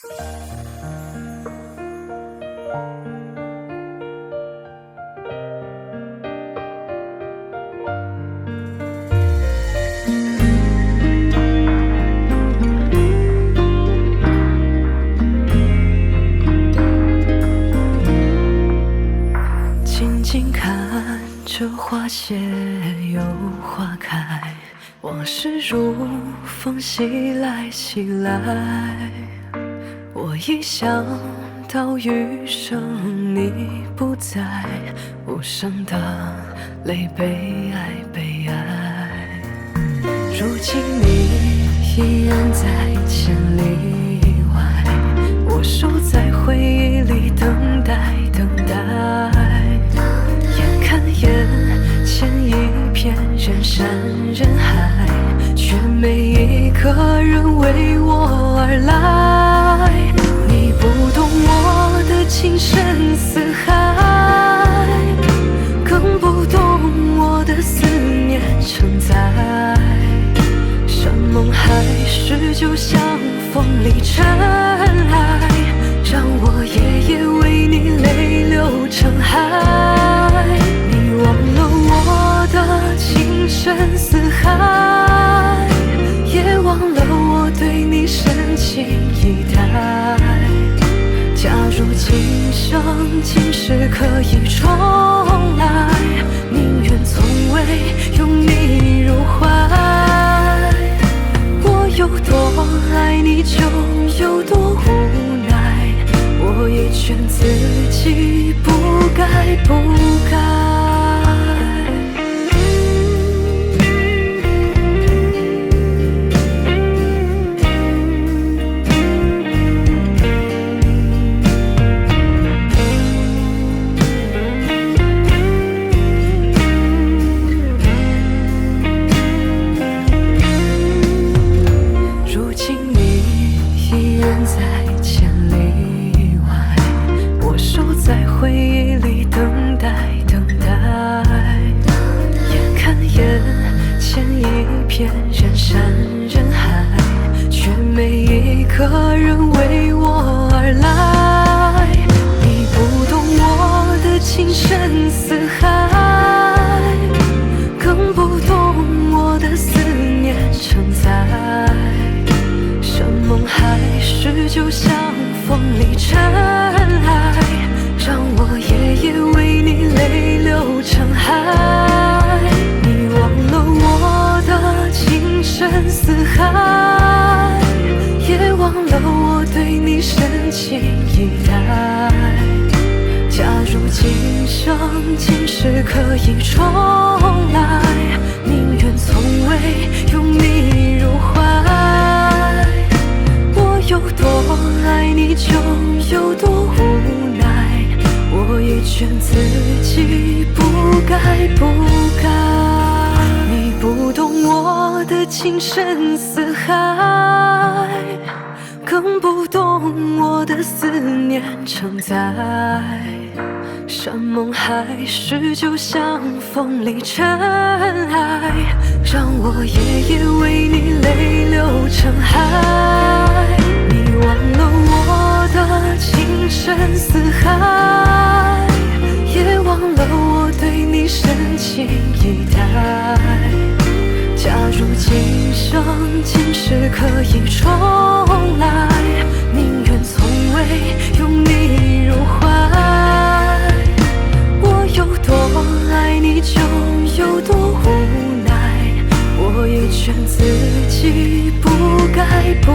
静静看着花谢又花开，往事如风袭来袭来。我一想到余生你不在，无声的泪悲哀悲哀。如今你依然在千里外，我守在回忆里等待等待。眼看眼前一片人山人海，却没一个人为我而来。你不懂我的情深似海，更不懂我的思念成灾。山盟海誓就像风里尘埃，让我夜夜为你泪流成海。你忘了我的情深似海，也忘了我对你深情以待。假如今生今世可以重来，宁愿从未拥你入怀。我有多爱你就有多无奈，我也劝自己不该不该。在千里外，我守在回忆里等待等待。眼看眼前一片人山人海，却没一个人为我而来。你不懂我的情深似海，更不懂我的思念成灾。山盟海誓就像风里尘埃，让我夜夜为你泪流成海。你忘了我的情深似海，也忘了我对你深情以待。假如今生今世可以重来，宁愿从未拥你入怀。有多爱你就有多无奈，我也劝自己不该不该。你不懂我的情深似海，更不懂我的思念成灾。山盟海誓就像风里尘埃，让我夜夜为你泪流成海。你忘了我的情深似海，也忘了我对你深情以待。假如今生今世可以重来，宁愿从未拥你入怀。我有多爱你就有多无奈，我也劝自己不该不